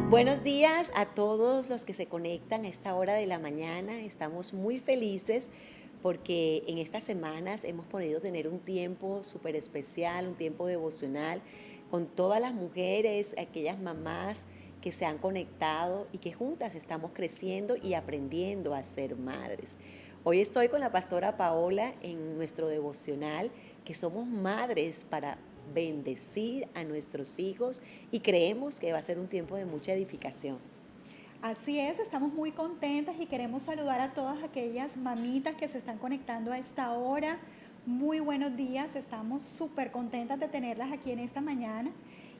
Buenos días a todos los que se conectan a esta hora de la mañana. Estamos muy felices porque en estas semanas hemos podido tener un tiempo súper especial, un tiempo devocional con todas las mujeres, aquellas mamás que se han conectado y que juntas estamos creciendo y aprendiendo a ser madres. Hoy estoy con la pastora Paola en nuestro devocional, que somos madres para bendecir a nuestros hijos y creemos que va a ser un tiempo de mucha edificación. Así es, estamos muy contentas y queremos saludar a todas aquellas mamitas que se están conectando a esta hora. Muy buenos días, estamos súper contentas de tenerlas aquí en esta mañana.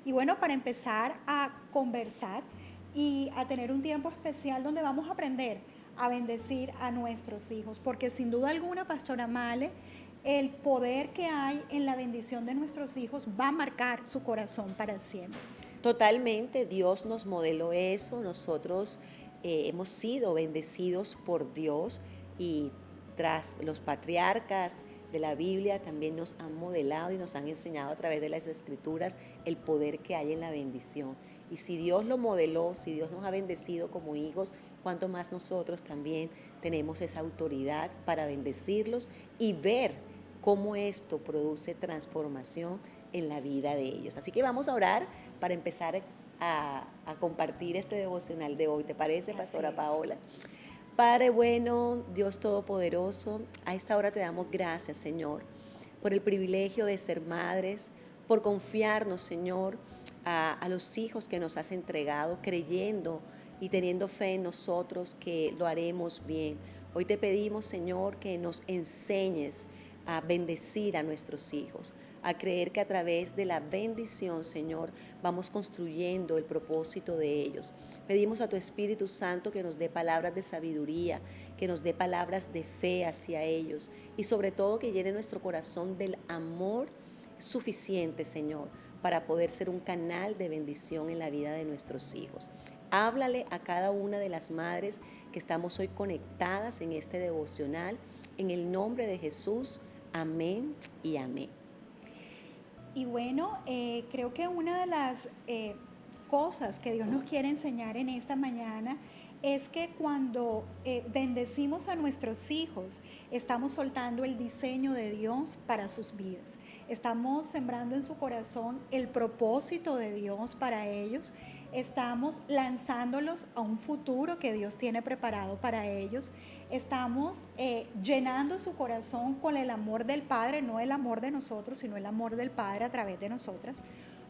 Y bueno, para empezar a conversar y a tener un tiempo especial donde vamos a aprender a bendecir a nuestros hijos, porque sin duda alguna, Pastora Male, el poder que hay en la bendición de nuestros hijos va a marcar su corazón para siempre. Totalmente, Dios nos modeló eso, nosotros hemos sido bendecidos por Dios y tras los patriarcas de la Biblia también nos han modelado y nos han enseñado a través de las escrituras el poder que hay en la bendición. Y si Dios lo modeló, si Dios nos ha bendecido como hijos, cuánto más nosotros también tenemos esa autoridad para bendecirlos y ver cómo esto produce transformación en la vida de ellos. Así que vamos a orar para empezar a compartir este devocional de hoy. ¿Te parece, Así Pastora es. Paola? Padre bueno, Dios Todopoderoso, a esta hora te damos gracias, Señor, por el privilegio de ser madres, por confiarnos, Señor, a los hijos que nos has entregado, creyendo y teniendo fe en nosotros que lo haremos bien. Hoy te pedimos, Señor, que nos enseñes a bendecir a nuestros hijos, a creer que a través de la bendición, Señor, vamos construyendo el propósito de ellos. Pedimos a tu Espíritu Santo que nos dé palabras de sabiduría, que nos dé palabras de fe hacia ellos y sobre todo que llene nuestro corazón del amor suficiente, Señor, para poder ser un canal de bendición en la vida de nuestros hijos. Háblale a cada una de las madres que estamos hoy conectadas en este devocional. En el nombre de Jesús, amén y amén. Y bueno, creo que una de las cosas que Dios nos quiere enseñar en esta mañana es que cuando bendecimos a nuestros hijos, estamos soltando el diseño de Dios para sus vidas. Estamos sembrando en su corazón el propósito de Dios para ellos. Estamos lanzándolos a un futuro que Dios tiene preparado para ellos. Estamos llenando su corazón con el amor del Padre, no el amor de nosotros, sino el amor del Padre a través de nosotras.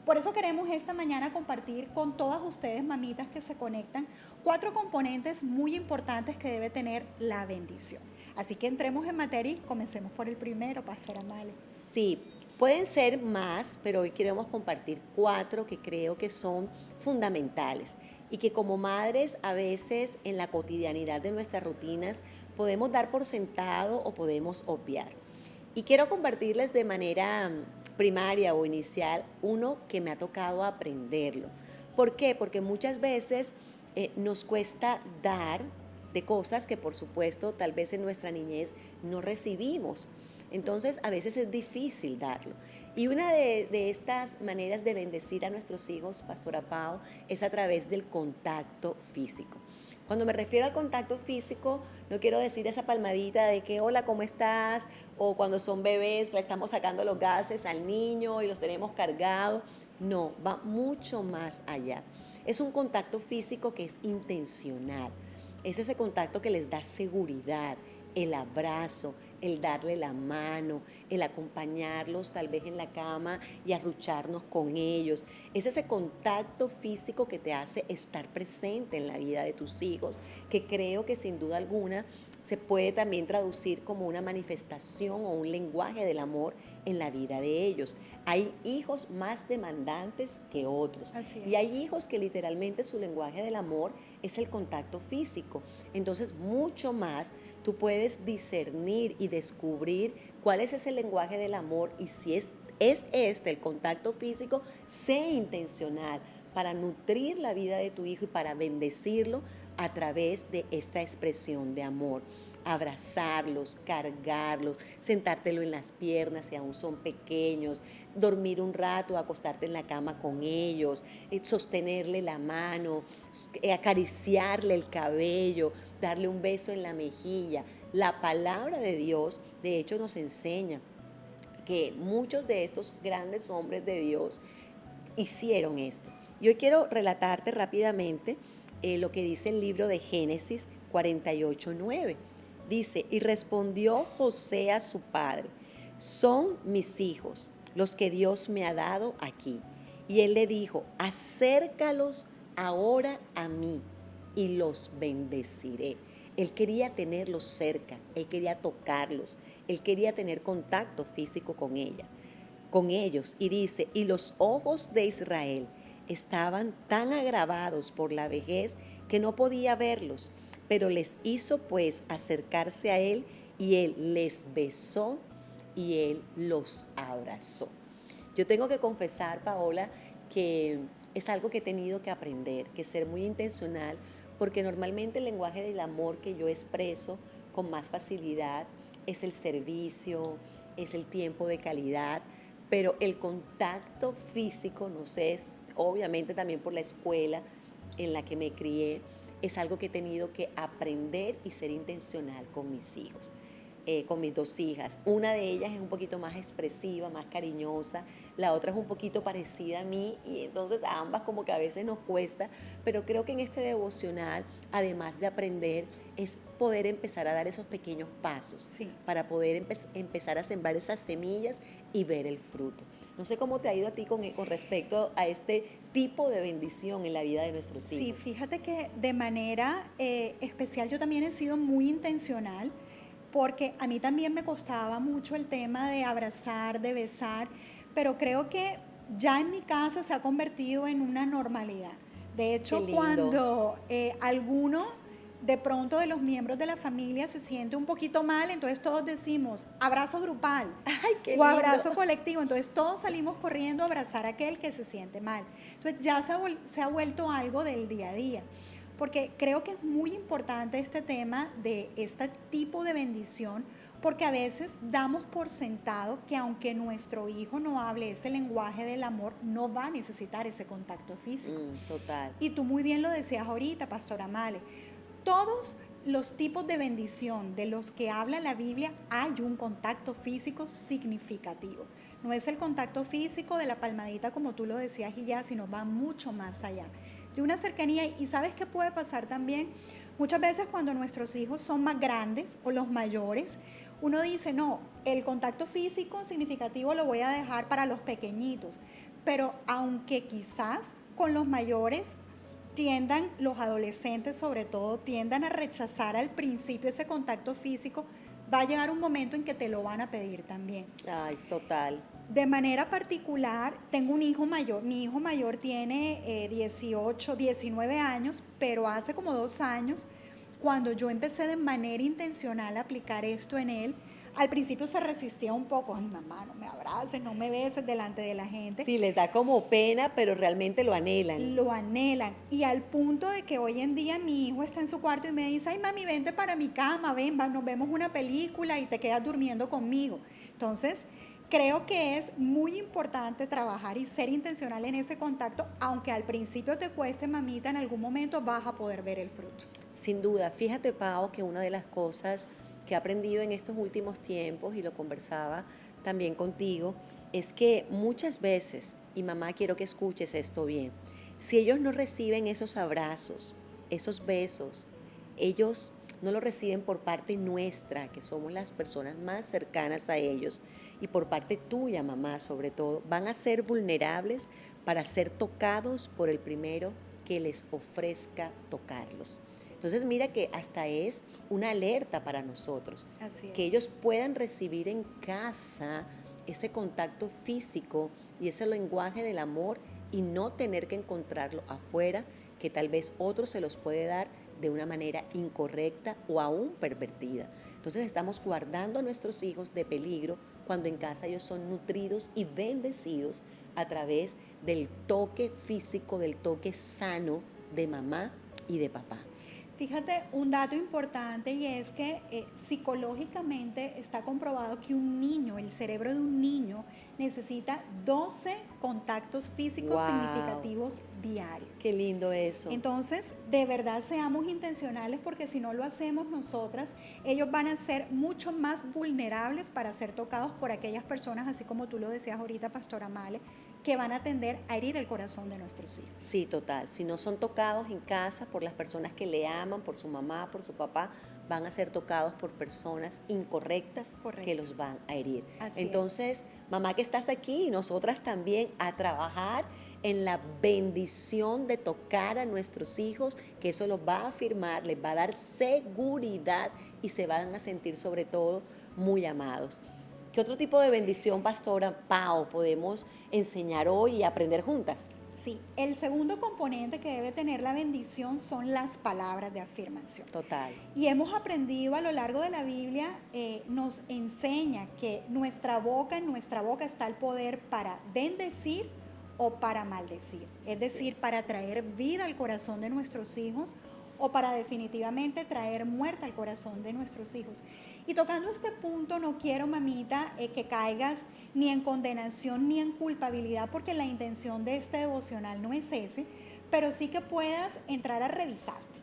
Por eso queremos esta mañana compartir con todas ustedes, mamitas que se conectan, 4 componentes muy importantes que debe tener la bendición. Así que entremos en materia y comencemos por el primero, Pastora Male. Sí, pueden ser más, pero hoy queremos compartir 4 que creo que son fundamentales y que como madres a veces en la cotidianidad de nuestras rutinas podemos dar por sentado o podemos obviar. Y quiero compartirles de manera primaria o inicial uno que me ha tocado aprenderlo. ¿Por qué? Porque muchas veces nos cuesta dar de cosas que por supuesto tal vez en nuestra niñez no recibimos. Entonces a veces es difícil darlo. Y una de estas maneras de bendecir a nuestros hijos, Pastora Pau, es a través del contacto físico. Cuando me refiero al contacto físico, no quiero decir esa palmadita de que hola, ¿cómo estás? O cuando son bebés, le estamos sacando los gases al niño y los tenemos cargados. No, va mucho más allá. Es un contacto físico que es intencional. Es ese contacto que les da seguridad, el abrazo, el darle la mano, el acompañarlos tal vez en la cama y arrucharnos con ellos. Es ese contacto físico que te hace estar presente en la vida de tus hijos, que creo que sin duda alguna se puede también traducir como una manifestación o un lenguaje del amor en la vida de ellos. Hay hijos más demandantes que otros Así y hay es. hijos que literalmente su lenguaje del amor es el contacto físico. Entonces, mucho más tú puedes discernir y descubrir cuál es ese lenguaje del amor y si es este el contacto físico, sé intencional para nutrir la vida de tu hijo y para bendecirlo a través de esta expresión de amor. abrazarlos, cargarlos, sentártelo en las piernas si aún son pequeños, dormir un rato, acostarte en la cama con ellos, sostenerle la mano, acariciarle el cabello, darle un beso en la mejilla. La palabra de Dios, de hecho, nos enseña que muchos de estos grandes hombres de Dios hicieron esto. Yo quiero relatarte rápidamente lo que dice el libro de Génesis 48:9. Dice, y respondió José a su padre, son mis hijos, los que Dios me ha dado aquí. Y él le dijo, acércalos ahora a mí y los bendeciré. Él quería tenerlos cerca, él quería tocarlos, él quería tener contacto físico con ellos. Y dice, y los ojos de Israel estaban tan agravados por la vejez que no podía verlos, pero les hizo pues acercarse a él y él les besó y él los abrazó. Yo tengo que confesar, Paola, que es algo que he tenido que aprender, que ser muy intencional, porque normalmente el lenguaje del amor que yo expreso con más facilidad es el servicio, es el tiempo de calidad, pero el contacto físico, no sé, es obviamente también por la escuela en la que me crié, es algo que he tenido que aprender y ser intencional con mis hijos. Con mis dos hijas. Una de ellas es un poquito más expresiva, más cariñosa, la otra es un poquito parecida a mí y entonces a ambas como que a veces nos cuesta, pero creo que en este devocional, además de aprender, es poder empezar a dar esos pequeños pasos Sí. para poder empezar a sembrar esas semillas y ver el fruto. No sé cómo te ha ido a ti con respecto a este tipo de bendición en la vida de nuestros Sí, hijos. fíjate que de manera especial yo también he sido muy intencional porque a mí también me costaba mucho el tema de abrazar, de besar, pero creo que ya en mi casa se ha convertido en una normalidad. De Qué hecho, lindo. cuando alguno de pronto de los miembros de la familia se siente un poquito mal, entonces todos decimos abrazo grupal Ay, qué o lindo. abrazo colectivo, entonces todos salimos corriendo a abrazar a aquel que se siente mal. Entonces ya se ha vuelto algo del día a día, porque creo que es muy importante este tema de este tipo de bendición, porque a veces damos por sentado que aunque nuestro hijo no hable ese lenguaje del amor, no va a necesitar ese contacto físico. Total. Y tú muy bien lo decías ahorita, Pastora Male, todos los tipos de bendición de los que habla la Biblia hay un contacto físico significativo. No es el contacto físico de la palmadita como tú lo decías y ya, sino va mucho más allá. De una cercanía, y ¿sabes qué puede pasar también? Muchas veces cuando nuestros hijos son más grandes o los mayores, uno dice, no, el contacto físico significativo lo voy a dejar para los pequeñitos. Pero aunque quizás con los mayores tiendan, los adolescentes sobre todo, tiendan a rechazar al principio ese contacto físico, va a llegar un momento en que te lo van a pedir también. Ay, total. De manera particular, tengo un hijo mayor. Mi hijo mayor tiene 18, 19 años, pero hace como 2 años, cuando yo empecé de manera intencional a aplicar esto en él, al principio se resistía un poco. Ay, mamá, no me abraces, no me beses delante de la gente. Sí, les da como pena, pero realmente lo anhelan. Lo anhelan. Y al punto de que hoy en día mi hijo está en su cuarto y me dice, ay, mami, vente para mi cama, ven, nos vemos una película y te quedas durmiendo conmigo. Entonces, creo que es muy importante trabajar y ser intencional en ese contacto, aunque al principio te cueste, mamita, en algún momento vas a poder ver el fruto. Sin duda, fíjate, Pao, que una de las cosas que he aprendido en estos últimos tiempos, y lo conversaba también contigo, es que muchas veces, y mamá, quiero que escuches esto bien, si ellos no reciben esos abrazos, esos besos, ellos no lo reciben por parte nuestra, que somos las personas más cercanas a ellos, y por parte tuya, mamá, sobre todo, van a ser vulnerables para ser tocados por el primero que les ofrezca tocarlos. Entonces mira que hasta es una alerta para nosotros, Así que es. ellos puedan recibir en casa ese contacto físico y ese lenguaje del amor y no tener que encontrarlo afuera, que tal vez otro se los puede dar de una manera incorrecta o aún pervertida. Entonces estamos guardando a nuestros hijos de peligro cuando en casa ellos son nutridos y bendecidos a través del toque físico, del toque sano de mamá y de papá. Fíjate, un dato importante y es que psicológicamente está comprobado que un niño, el cerebro de un niño, necesita 12 contactos físicos Wow, significativos qué diarios. lindo eso. Entonces, de verdad seamos intencionales porque si no lo hacemos nosotras, ellos van a ser mucho más vulnerables para ser tocados por aquellas personas, así como tú lo decías ahorita, Pastora Male, que van a tender a herir el corazón de nuestros hijos. Sí, total. Si no son tocados en casa por las personas que le aman, por su mamá, por su papá, van a ser tocados por personas incorrectas que Correcto. los van a herir. Así es. Entonces, mamá que estás aquí y nosotras también a trabajar en la bendición de tocar a nuestros hijos, que eso los va a afirmar, les va a dar seguridad y se van a sentir sobre todo muy amados. ¿Qué otro tipo de bendición, Pastora Pau, podemos enseñar hoy y aprender juntas? Sí, el segundo componente que debe tener la bendición son las palabras de afirmación. Total. Y hemos aprendido a lo largo de la Biblia, nos enseña que en nuestra boca está el poder para bendecir o para maldecir. Es Así decir, es. para traer vida al corazón de nuestros hijos o para definitivamente traer muerte al corazón de nuestros hijos. Y tocando este punto, no quiero, mamita, que caigas ni en condenación ni en culpabilidad, porque la intención de este devocional no es ese, pero sí que puedas entrar a revisarte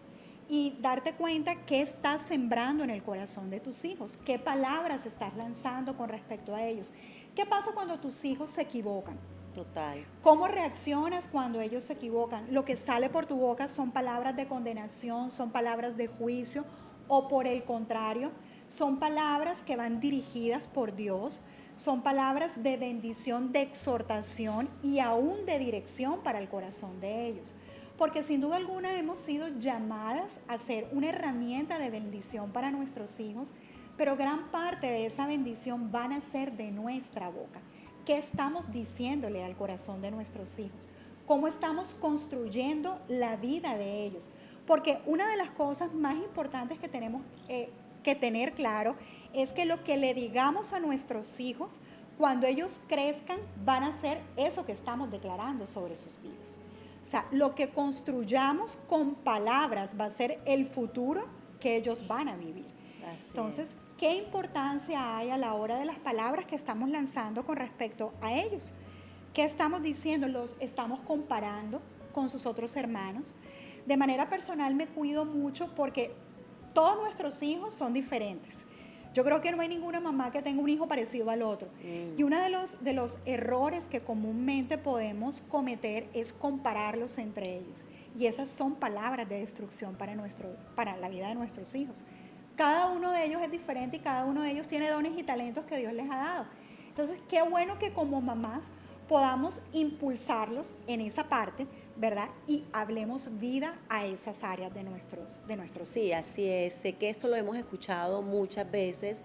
y darte cuenta qué estás sembrando en el corazón de tus hijos, qué palabras estás lanzando con respecto a ellos. ¿Qué pasa cuando tus hijos se equivocan? Total. ¿Cómo reaccionas cuando ellos se equivocan? Lo que sale por tu boca son palabras de condenación, son palabras de juicio o por el contrario, son palabras que van dirigidas por Dios, son palabras de bendición, de exhortación y aún de dirección para el corazón de ellos. Porque sin duda alguna hemos sido llamadas a ser una herramienta de bendición para nuestros hijos, pero gran parte de esa bendición van a ser de nuestra boca. ¿Qué estamos diciéndole al corazón de nuestros hijos? ¿Cómo estamos construyendo la vida de ellos? Porque una de las cosas más importantes que tenemos que tener claro es que lo que le digamos a nuestros hijos, cuando ellos crezcan, van a ser eso que estamos declarando sobre sus vidas. O sea, lo que construyamos con palabras va a ser el futuro que ellos van a vivir. Así Entonces, es. ¿qué importancia hay a la hora de las palabras que estamos lanzando con respecto a ellos? ¿Qué estamos diciendo? Los estamos comparando con sus otros hermanos. De manera personal me cuido mucho porque todos nuestros hijos son diferentes. Yo creo que no hay ninguna mamá que tenga un hijo parecido al otro. Y Mm, uno de los errores que comúnmente podemos cometer es compararlos entre ellos. Y esas son palabras de destrucción para la vida de nuestros hijos. Cada uno de ellos es diferente y cada uno de ellos tiene dones y talentos que Dios les ha dado. Entonces, qué bueno que como mamás podamos impulsarlos en esa parte, ¿verdad? Y hablemos vida a esas áreas de nuestros sí, hijos. así es. Sé que esto lo hemos escuchado muchas veces,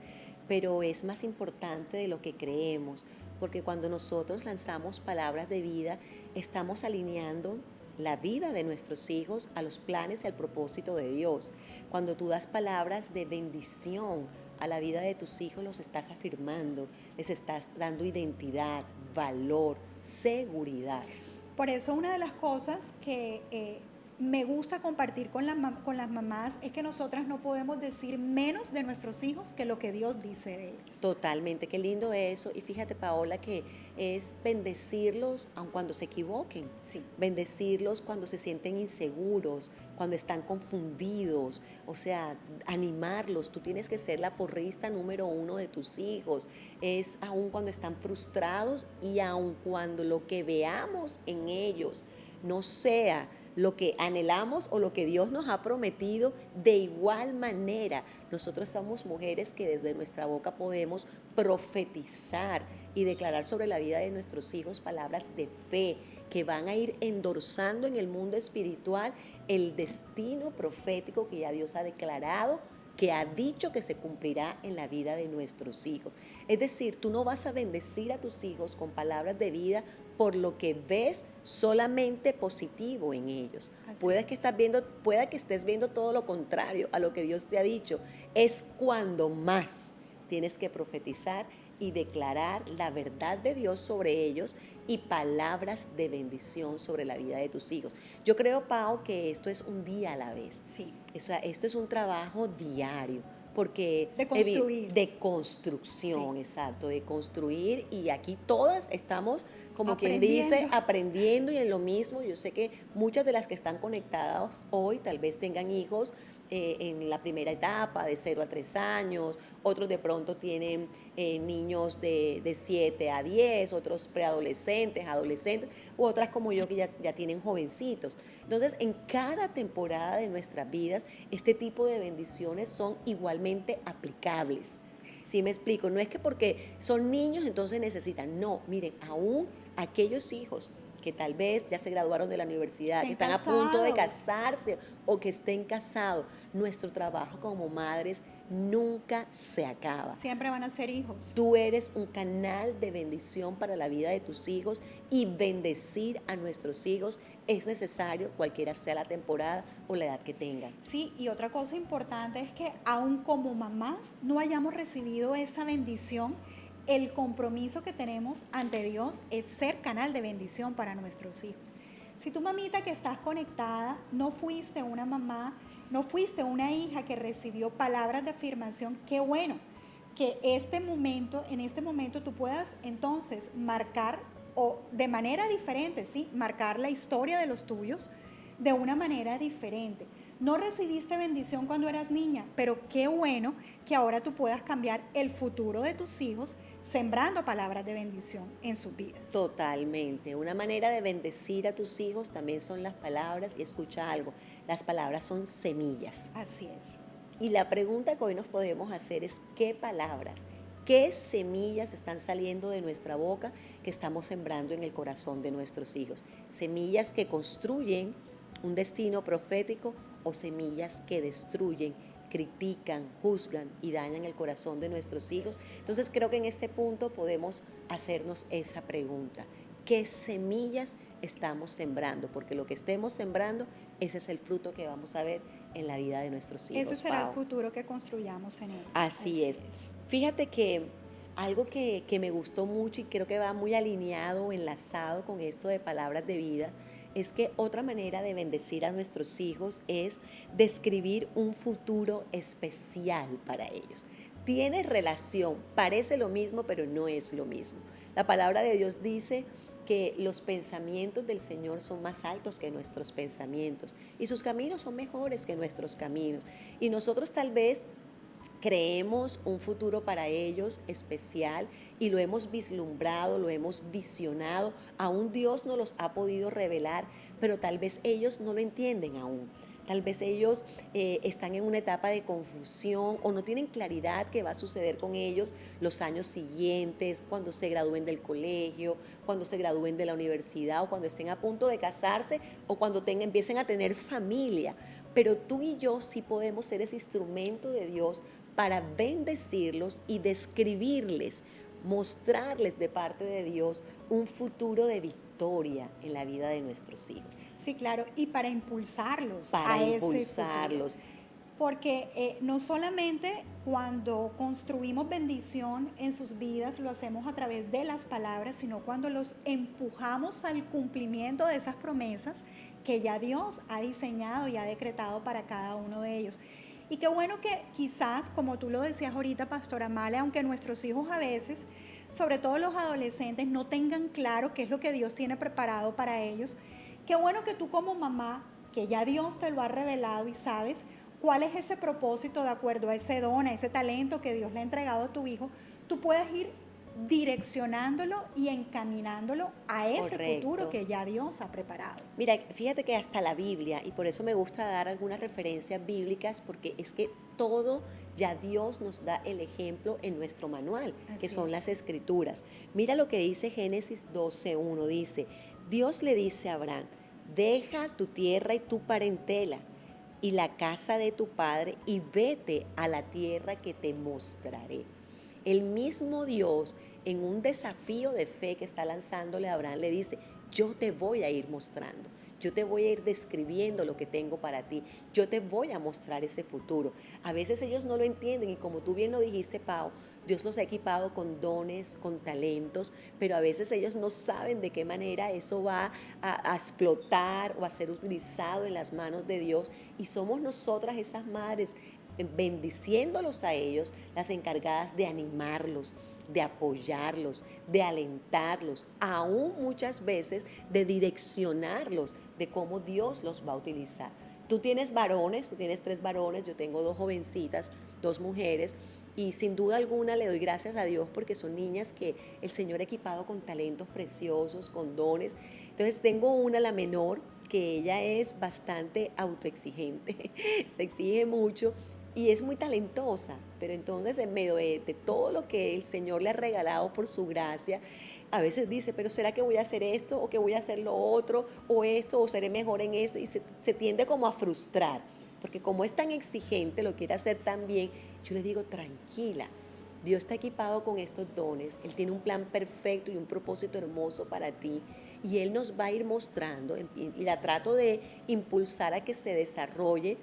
pero es más importante de lo que creemos, porque cuando nosotros lanzamos palabras de vida, estamos alineando la vida de nuestros hijos a los planes y al propósito de Dios. Cuando tú das palabras de bendición a la vida de tus hijos, los estás afirmando, les estás dando identidad, valor, seguridad. Por eso una de las cosas que me gusta compartir con las mamás es que nosotras no podemos decir menos de nuestros hijos que lo que Dios dice de ellos. Totalmente, qué lindo eso. Y fíjate, Paola, que es bendecirlos aun cuando se equivoquen, Sí, bendecirlos cuando se sienten inseguros, cuando están confundidos, o sea, animarlos. Tú tienes que ser la porrista número uno de tus hijos. Es aun cuando están frustrados y aun cuando lo que veamos en ellos no sea lo que anhelamos o lo que Dios nos ha prometido, de igual manera nosotros somos mujeres que desde nuestra boca podemos profetizar y declarar sobre la vida de nuestros hijos palabras de fe que van a ir endorsando en el mundo espiritual el destino profético que ya Dios ha declarado, que ha dicho que se cumplirá en la vida de nuestros hijos. Es decir, tú no vas a bendecir a tus hijos con palabras de vida por lo que ves solamente positivo en ellos. así Puede que, es. pueda que estés viendo todo lo contrario a lo que Dios te ha dicho. Es cuando más tienes que profetizar y declarar la verdad de Dios sobre ellos y palabras de bendición sobre la vida de tus hijos. Yo creo, Pau, que esto es un día a la vez. Sí, O sea, esto es un trabajo diario, porque De construir. de construcción, Sí. exacto, de construir, y aquí todas estamos, como quien dice, Aprendiendo. aprendiendo y en lo mismo. Yo sé que muchas de las que están conectadas hoy tal vez tengan hijos en la primera etapa, de 0 a 3 años, otros de pronto tienen niños de 7 a 10, otros preadolescentes, adolescentes, u otras como yo que ya tienen jovencitos. Entonces, en cada temporada de nuestras vidas, este tipo de bendiciones son igualmente aplicables. ¿Sí me explico? No es que porque son niños entonces necesitan, no, miren, aún aquellos hijos que tal vez ya se graduaron de la universidad, que Estén están a punto de casados. casarse o que estén casados, nuestro trabajo como madres nunca se acaba. Siempre van a ser hijos. Tú eres un canal de bendición para la vida de tus hijos, y bendecir a nuestros hijos es necesario, cualquiera sea la temporada o la edad que tengan. Sí, y otra cosa importante es que aun como mamás no hayamos recibido esa bendición, el compromiso que tenemos ante Dios es ser canal de bendición para nuestros hijos. Si tu mamita que estás conectada no fuiste una mamá, no fuiste una hija que recibió palabras de afirmación, qué bueno que en este momento tú puedas entonces marcar o de manera diferente, ¿sí? Marcar la historia de los tuyos de una manera diferente. No recibiste bendición cuando eras niña, pero qué bueno que ahora tú puedas cambiar el futuro de tus hijos sembrando palabras de bendición en sus vidas. Totalmente. Una manera de bendecir a tus hijos también son las palabras, y escucha algo, las palabras son semillas. Así es. Y la pregunta que hoy nos podemos hacer es: ¿qué palabras, qué semillas están saliendo de nuestra boca que estamos sembrando en el corazón de nuestros hijos? ¿Semillas que construyen un destino profético o semillas que destruyen, critican, juzgan y dañan el corazón de nuestros hijos? Entonces creo que en este punto podemos hacernos esa pregunta: ¿qué semillas estamos sembrando? Porque lo que estemos sembrando, ese es el fruto que vamos a ver en la vida de nuestros Ese hijos, será el Pau. futuro que construyamos en ellos. Así Así es. es. Fíjate que algo que me gustó mucho y creo que va muy alineado, enlazado con esto de palabras de vida, es que otra manera de bendecir a nuestros hijos es describir un futuro especial para ellos. Tiene relación, parece lo mismo, pero no es lo mismo. La palabra de Dios dice que los pensamientos del Señor son más altos que nuestros pensamientos, y sus caminos son mejores que nuestros caminos. Y nosotros tal vez creemos un futuro para ellos especial y lo hemos vislumbrado, lo hemos visionado, aún Dios nos los ha podido revelar, pero tal vez ellos no lo entienden aún. Tal vez ellos están en una etapa de confusión o no tienen claridad qué va a suceder con ellos los años siguientes, cuando se gradúen del colegio, cuando se gradúen de la universidad, o cuando estén a punto de casarse, o cuando empiecen a tener familia. Pero tú y yo sí podemos ser ese instrumento de Dios para bendecirlos y describirles, mostrarles de parte de Dios un futuro de victoria en la vida de nuestros hijos, Sí, claro, y para impulsarlos para a ese futuro. impulsarlos. Porque no solamente cuando construimos bendición en sus vidas lo hacemos a través de las palabras, sino cuando los empujamos al cumplimiento de esas promesas que ya Dios ha diseñado y ha decretado para cada uno de ellos. Y qué bueno que quizás, como tú lo decías ahorita, Pastora Male, aunque nuestros hijos a veces, sobre todo los adolescentes, no tengan claro qué es lo que Dios tiene preparado para ellos, qué bueno que tú como mamá, que ya Dios te lo ha revelado y sabes cuál es ese propósito de acuerdo a ese don, a ese talento que Dios le ha entregado a tu hijo, tú puedes ir direccionándolo y encaminándolo a ese futuro Correcto. que ya Dios ha preparado. Mira, fíjate que hasta la Biblia, y por eso me gusta dar algunas referencias bíblicas, porque es que todo ya Dios nos da el ejemplo en nuestro manual, que Así son es. las escrituras. Mira lo que dice Génesis 12:1, dice: Dios le dice a Abraham: deja tu tierra y tu parentela y la casa de tu padre, y vete a la tierra que te mostraré. El mismo Dios, en un desafío de fe que está lanzándole a Abraham, le dice: yo te voy a ir mostrando, yo te voy a ir describiendo lo que tengo para ti, yo te voy a mostrar ese futuro. A veces ellos no lo entienden, y como tú bien lo dijiste, Pau, Dios los ha equipado con dones, con talentos, pero a veces ellos no saben de qué manera eso va a explotar o a ser utilizado en las manos de Dios. Y somos nosotras, esas madres, bendiciéndolos a ellos, las encargadas de animarlos, de apoyarlos, de alentarlos, aún muchas veces de direccionarlos de cómo Dios los va a utilizar. Tú tienes varones, tú tienes 3 varones, yo tengo 2 jovencitas, 2 mujeres, y sin duda alguna le doy gracias a Dios porque son niñas que el Señor ha equipado con talentos preciosos, con dones. Entonces tengo una, la menor, que ella es bastante autoexigente, se exige mucho y es muy talentosa, pero entonces en medio de todo lo que el Señor le ha regalado por su gracia, a veces dice, pero ¿será que voy a hacer esto o que voy a hacer lo otro o esto o seré mejor en esto? Y se tiende como a frustrar, porque como es tan exigente, lo quiere hacer tan bien, yo le digo, tranquila, Dios está equipado con estos dones, Él tiene un plan perfecto y un propósito hermoso para ti y Él nos va a ir mostrando y la trato de impulsar a que se desarrolle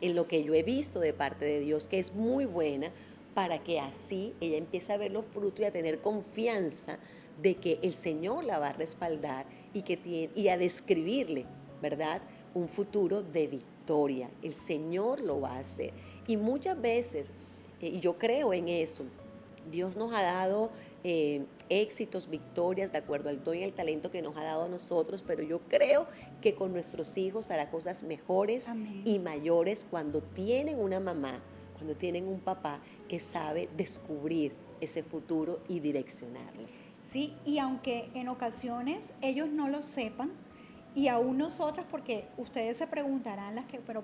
en lo que yo he visto de parte de Dios, que es muy buena, para que así ella empiece a ver los frutos y a tener confianza de que el Señor la va a respaldar y a describirle, ¿verdad? Un futuro de victoria. El Señor lo va a hacer. Y muchas veces, y yo creo en eso, Dios nos ha dado éxitos, victorias, de acuerdo al don y al talento que nos ha dado a nosotros, pero yo creo que con nuestros hijos hará cosas mejores Amén. y mayores cuando tienen una mamá, cuando tienen un papá que sabe descubrir ese futuro y direccionarlo. Sí, y aunque en ocasiones ellos no lo sepan, y aún nosotras, porque ustedes se preguntarán las que, pero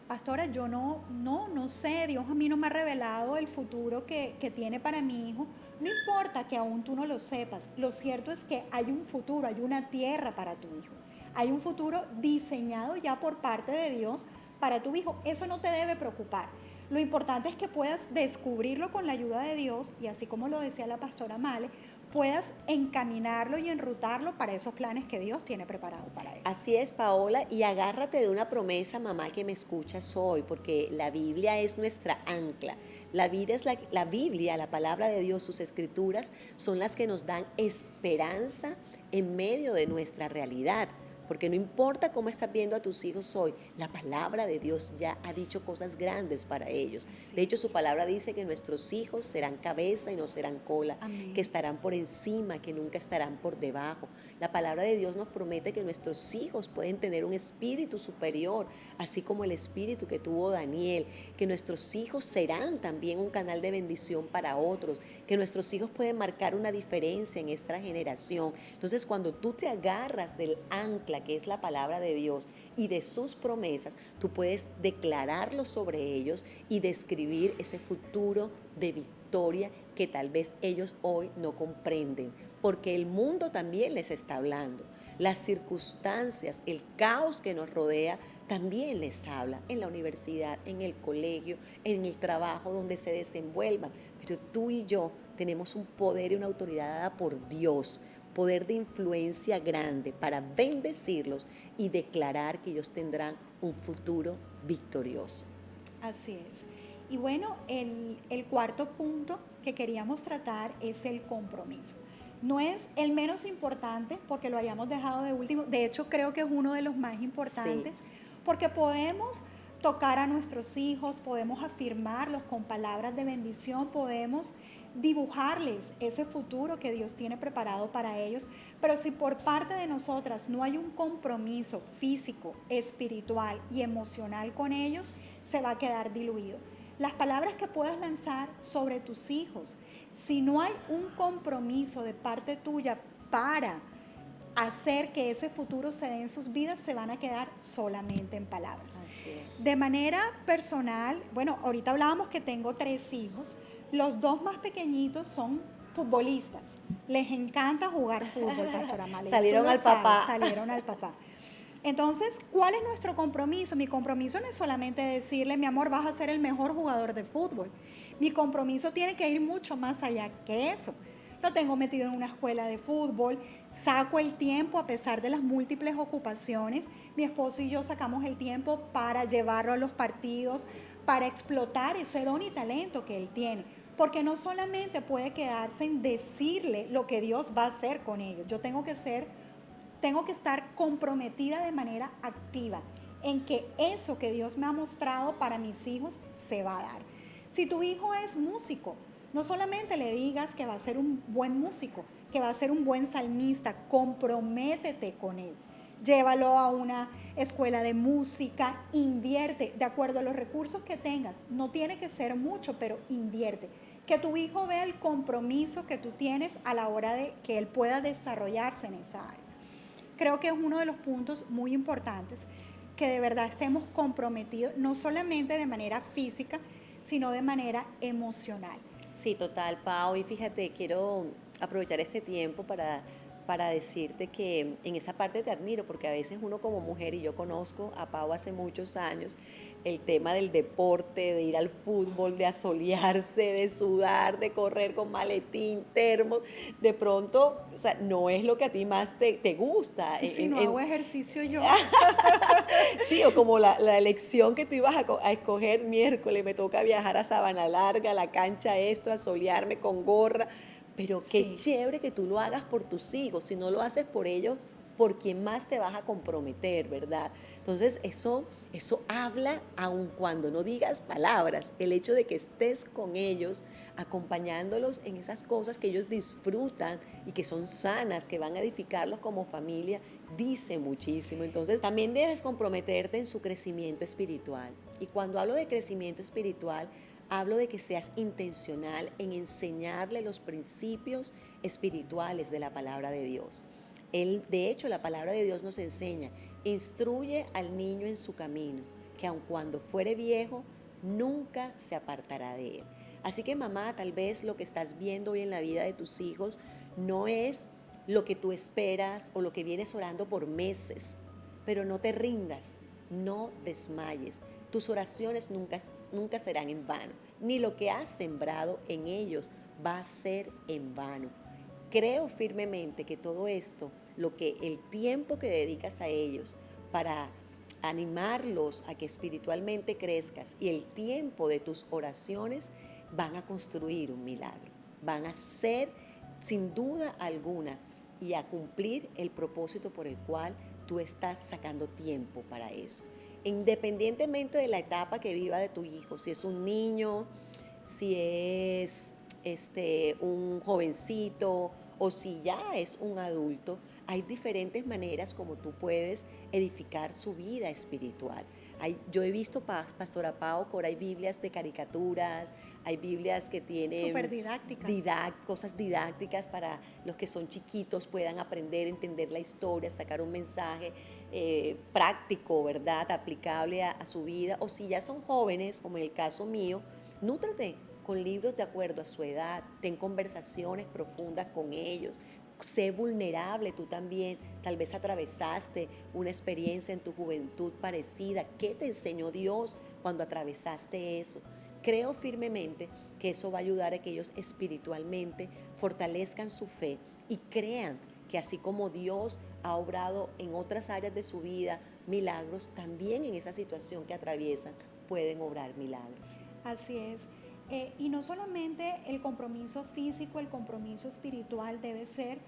pastora, yo no sé, Dios a mí no me ha revelado el futuro que tiene para mi hijo. No importa que aún tú no lo sepas, lo cierto es que hay un futuro, hay una tierra para tu hijo. Hay un futuro diseñado ya por parte de Dios para tu hijo. Eso no te debe preocupar. Lo importante es que puedas descubrirlo con la ayuda de Dios y así como lo decía la pastora Male, puedas encaminarlo y enrutarlo para esos planes que Dios tiene preparado para él. Así es, Paola, y agárrate de una promesa, mamá, que me escuchas hoy, porque la Biblia es nuestra ancla. La Biblia, la palabra de Dios, sus escrituras, son las que nos dan esperanza en medio de nuestra realidad. Porque no importa cómo estás viendo a tus hijos hoy, la palabra de Dios ya ha dicho cosas grandes para ellos. De hecho, su palabra dice que nuestros hijos serán cabeza y no serán cola, Amén. que estarán por encima, que nunca estarán por debajo. La palabra de Dios nos promete que nuestros hijos pueden tener un espíritu superior, así como el espíritu que tuvo Daniel, que nuestros hijos serán también un canal de bendición para otros, que nuestros hijos pueden marcar una diferencia en esta generación. Entonces, cuando tú te agarras del ancla, que es la palabra de Dios, y de sus promesas, tú puedes declararlo sobre ellos y describir ese futuro de victoria que tal vez ellos hoy no comprenden, porque el mundo también les está hablando. Las circunstancias, el caos que nos rodea, también les habla en la universidad, en el colegio, en el trabajo donde se desenvuelvan. Pero tú y yo tenemos un poder y una autoridad dada por Dios, poder de influencia grande para bendecirlos y declarar que ellos tendrán un futuro victorioso. Así es. Y bueno, el cuarto punto que queríamos tratar es el compromiso. No es el menos importante porque lo hayamos dejado de último, de hecho creo que es uno de los más importantes, sí, porque podemos tocar a nuestros hijos, podemos afirmarlos con palabras de bendición, podemos dibujarles ese futuro que Dios tiene preparado para ellos, pero si por parte de nosotras no hay un compromiso físico, espiritual y emocional con ellos, se va a quedar diluido. Las palabras que puedas lanzar sobre tus hijos, si no hay un compromiso de parte tuya para hacer que ese futuro se dé en sus vidas, se van a quedar solamente en palabras. Así es. De manera personal, bueno, ahorita hablábamos que tengo 3 hijos, los 2 más pequeñitos son futbolistas, les encanta jugar fútbol, pastora Male. Salieron al papá. Salieron al papá. Entonces, ¿cuál es nuestro compromiso? Mi compromiso no es solamente decirle, mi amor, vas a ser el mejor jugador de fútbol. Mi compromiso tiene que ir mucho más allá que eso. Lo tengo metido en una escuela de fútbol, saco el tiempo a pesar de las múltiples ocupaciones. Mi esposo y yo sacamos el tiempo para llevarlo a los partidos, para explotar ese don y talento que él tiene. porque no solamente puede quedarse en decirle lo que Dios va a hacer con ellos. Yo tengo que estar comprometida de manera activa en que eso que Dios me ha mostrado para mis hijos se va a dar. Si tu hijo es músico, no solamente le digas que va a ser un buen músico, que va a ser un buen salmista, comprométete con él. Llévalo a una escuela de música, invierte de acuerdo a los recursos que tengas. No tiene que ser mucho, pero invierte. Que tu hijo vea el compromiso que tú tienes a la hora de que él pueda desarrollarse en esa área. Creo que es uno de los puntos muy importantes, que de verdad estemos comprometidos, no solamente de manera física, sino de manera emocional. Sí, total, Pau. Y fíjate, quiero aprovechar este tiempo para decirte que en esa parte te admiro, porque a veces uno como mujer, y yo conozco a Pau hace muchos años, el tema del deporte, de ir al fútbol, de asolearse, de sudar, de correr con maletín, termo, de pronto, o sea, no es lo que a ti más te gusta. Si no hago ejercicio yo. Sí, o como la elección que tú ibas a escoger miércoles, me toca viajar a Sabana Larga, a la cancha esto, a solearme con gorra, pero qué Sí. chévere que tú lo hagas por tus hijos, si no lo haces por ellos, ¿por quién más te vas a comprometer, verdad? Entonces eso habla aun cuando no digas palabras, el hecho de que estés con ellos, acompañándolos en esas cosas que ellos disfrutan y que son sanas, que van a edificarlos como familia, dice muchísimo. Entonces también debes comprometerte en su crecimiento espiritual. Y cuando hablo de crecimiento espiritual, hablo de que seas intencional en enseñarle los principios espirituales de la palabra de Dios. De hecho, la palabra de Dios nos enseña, instruye al niño en su camino, que aun cuando fuere viejo, nunca se apartará de él. Así que mamá, tal vez lo que estás viendo hoy en la vida de tus hijos no es lo que tú esperas o lo que vienes orando por meses, pero no te rindas, no desmayes. Tus oraciones nunca serán en vano, ni lo que has sembrado en ellos va a ser en vano. Creo firmemente que todo esto, el tiempo que dedicas a ellos para animarlos a que espiritualmente crezcas y el tiempo de tus oraciones van a construir un milagro, van a ser sin duda alguna y a cumplir el propósito por el cual tú estás sacando tiempo para eso. Independientemente de la etapa que viva de tu hijo, si es un niño, si es un jovencito o si ya es un adulto, hay diferentes maneras como tú puedes edificar su vida espiritual. Yo he visto, Pastora Pau, que ahora hay Biblias de caricaturas, hay Biblias que tienen Súper didácticas. cosas didácticas para los que son chiquitos, puedan aprender, entender la historia, sacar un mensaje práctico, ¿verdad?, aplicable a su vida. O si ya son jóvenes, como en el caso mío, nútrate con libros de acuerdo a su edad, ten conversaciones profundas con ellos, sé vulnerable tú también, tal vez atravesaste una experiencia en tu juventud parecida, ¿qué te enseñó Dios cuando atravesaste eso? Creo firmemente que eso va a ayudar a que ellos espiritualmente fortalezcan su fe y crean que así como Dios ha obrado en otras áreas de su vida milagros, también en esa situación que atraviesan pueden obrar milagros. Así es. Y no solamente el compromiso físico, el compromiso espiritual debe ser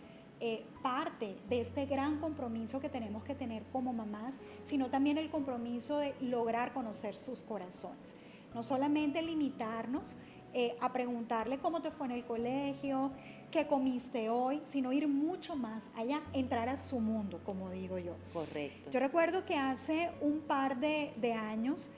parte de este gran compromiso que tenemos que tener como mamás, sino también el compromiso de lograr conocer sus corazones. No solamente limitarnos a preguntarle cómo te fue en el colegio, qué comiste hoy, sino ir mucho más allá, entrar a su mundo, como digo yo. Correcto. Yo recuerdo que hace un par de años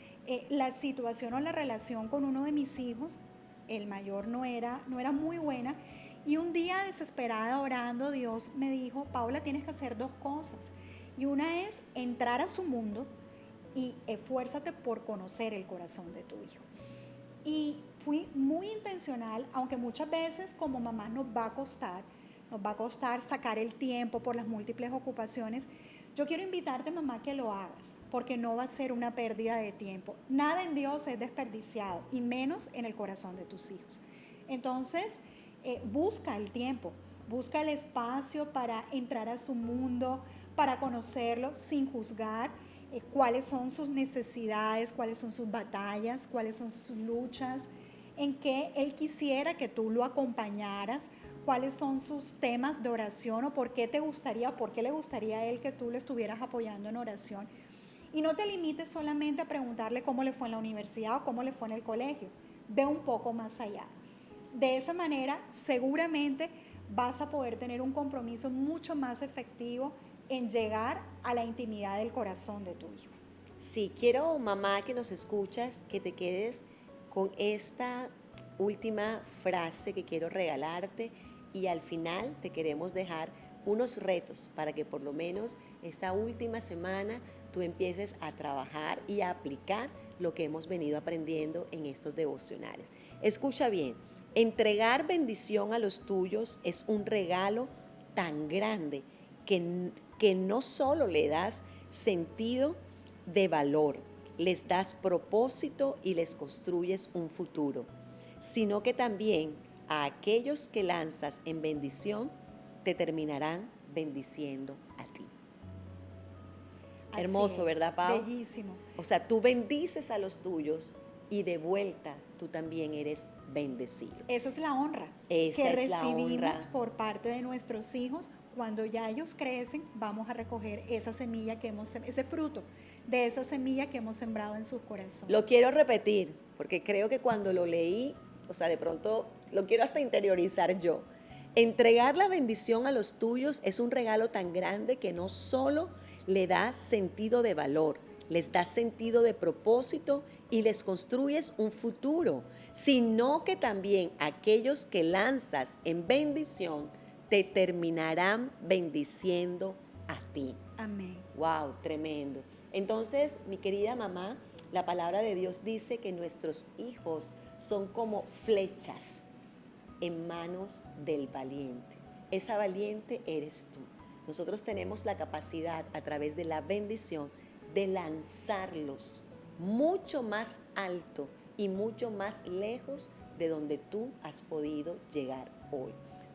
la situación o la relación con uno de mis hijos, el mayor no era muy buena, y un día desesperada orando, Dios me dijo, Paula, tienes que hacer dos cosas. Y una es entrar a su mundo y esfuérzate por conocer el corazón de tu hijo. Y fui muy intencional, aunque muchas veces como mamá nos va a costar sacar el tiempo por las múltiples ocupaciones. Yo quiero invitarte, mamá, que lo hagas, porque no va a ser una pérdida de tiempo. Nada en Dios es desperdiciado, y menos en el corazón de tus hijos. Entonces, busca el tiempo, busca el espacio para entrar a su mundo, para conocerlo sin juzgar, cuáles son sus necesidades, cuáles son sus batallas, cuáles son sus luchas. en qué él quisiera que tú lo acompañaras, cuáles son sus temas de oración o por qué te gustaría o por qué le gustaría a él que tú lo estuvieras apoyando en oración. Y no te limites solamente a preguntarle cómo le fue en la universidad o cómo le fue en el colegio. Ve un poco más allá. De esa manera, seguramente vas a poder tener un compromiso mucho más efectivo en llegar a la intimidad del corazón de tu hijo. Sí, quiero, mamá, que nos escuchas, que te quedes con esta última frase que quiero regalarte y al final te queremos dejar unos retos para que por lo menos esta última semana tú empieces a trabajar y a aplicar lo que hemos venido aprendiendo en estos devocionales. Escucha bien, entregar bendición a los tuyos es un regalo tan grande que no solo le das sentido de valor, les das propósito y les construyes un futuro, sino que también a aquellos que lanzas en bendición te terminarán bendiciendo a ti. Así Hermoso, es, ¿verdad, Pau? bellísimo. O sea, tú bendices a los tuyos y de vuelta tú también eres bendecido. Esa es la honra Esa que es la recibimos honra. por parte de nuestros hijos. Cuando ya ellos crecen, vamos a recoger esa semilla ese fruto de esa semilla que hemos sembrado en sus corazones. Lo quiero repetir, porque creo que cuando lo leí, o sea, de pronto lo quiero hasta interiorizar yo. Entregar la bendición a los tuyos es un regalo tan grande que no solo le das sentido de valor, les das sentido de propósito y les construyes un futuro, sino que también aquellos que lanzas en bendición te terminarán bendiciendo a ti. Amén. Wow, tremendo. Entonces, mi querida mamá, la palabra de Dios dice que nuestros hijos son como flechas en manos del valiente. Esa valiente eres tú. Nosotros tenemos la capacidad a través de la bendición de lanzarlos mucho más alto y mucho más lejos de donde tú has podido llegar hoy.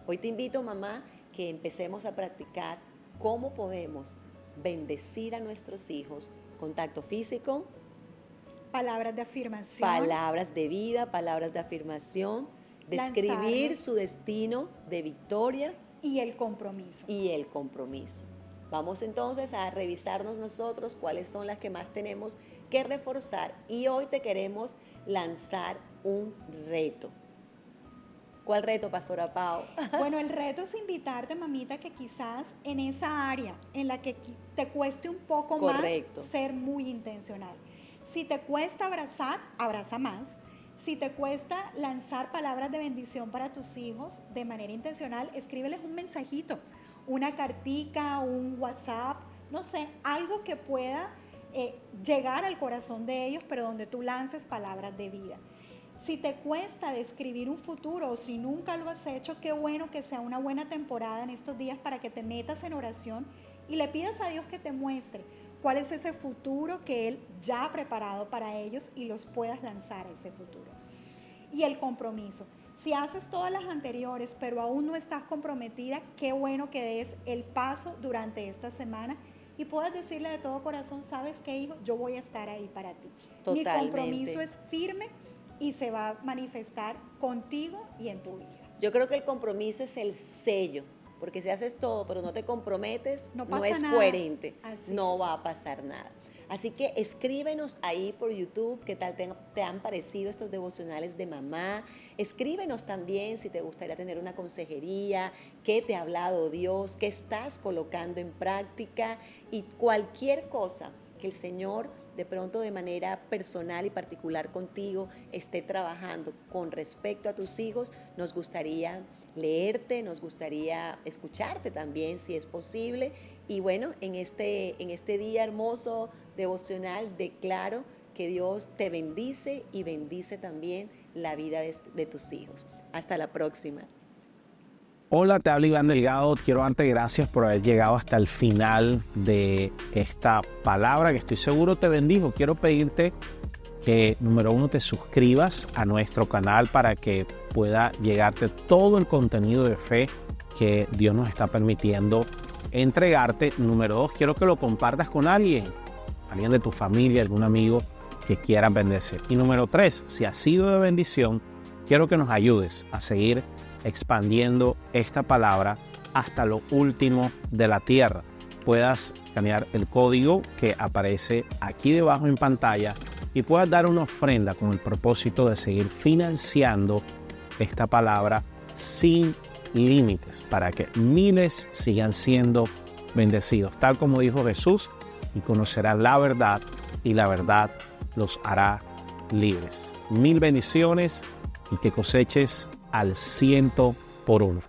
Hoy te invito, mamá, que empecemos a practicar cómo podemos bendecir a nuestros hijos. Contacto físico, Palabras de afirmación. palabras de vida, palabras de afirmación, describir Lanzarlos. su destino de victoria Y el compromiso. y el compromiso. Vamos entonces a revisarnos nosotros cuáles son las que más tenemos que reforzar y hoy te queremos lanzar un reto. ¿Cuál reto, Pastora Pau? Bueno, el reto es invitarte, mamita, que quizás en esa área en la que te cueste un poco Correcto. más ser muy intencional. Si te cuesta abrazar, abraza más. Si te cuesta lanzar palabras de bendición para tus hijos de manera intencional, escríbeles un mensajito, una cartica, un WhatsApp, no sé, algo que pueda llegar al corazón de ellos, pero donde tú lances palabras de vida. Si te cuesta describir un futuro o si nunca lo has hecho, qué bueno que sea una buena temporada en estos días para que te metas en oración y le pidas a Dios que te muestre cuál es ese futuro que Él ya ha preparado para ellos y los puedas lanzar a ese futuro. Y el compromiso. Si haces todas las anteriores, pero aún no estás comprometida, qué bueno que des el paso durante esta semana y puedas decirle de todo corazón, ¿sabes qué, hijo? Yo voy a estar ahí para ti. Totalmente. Mi compromiso es firme y se va a manifestar contigo y en tu vida. Yo creo que el compromiso es el sello, porque si haces todo pero no te comprometes, No no pasa es nada. coherente, Así no es. va a pasar nada. Así que escríbenos ahí por YouTube qué tal te han parecido estos devocionales de mamá. Escríbenos también si te gustaría tener una consejería, qué te ha hablado Dios, qué estás colocando en práctica y cualquier cosa que el Señor de pronto de manera personal y particular contigo esté trabajando con respecto a tus hijos, nos gustaría leerte, nos gustaría escucharte también si es posible. Y bueno, en este día hermoso devocional declaro que Dios te bendice y bendice también la vida de tus hijos. Hasta la próxima. Hola, te habla Iván Delgado. Quiero darte gracias por haber llegado hasta el final de esta palabra que estoy seguro te bendijo. Quiero pedirte que, número 1, te suscribas a nuestro canal para que pueda llegarte todo el contenido de fe que Dios nos está permitiendo entregarte. Número 2, quiero que lo compartas con alguien de tu familia, algún amigo que quiera bendecir. Y número 3, si ha sido de bendición, quiero que nos ayudes a seguir expandiendo esta palabra hasta lo último de la tierra. Puedas escanear el código que aparece aquí debajo en pantalla y puedas dar una ofrenda con el propósito de seguir financiando esta palabra sin límites para que miles sigan siendo bendecidos, tal como dijo Jesús, y conocerán la verdad y la verdad los hará libres. Mil bendiciones y que coseches al 100 por 1.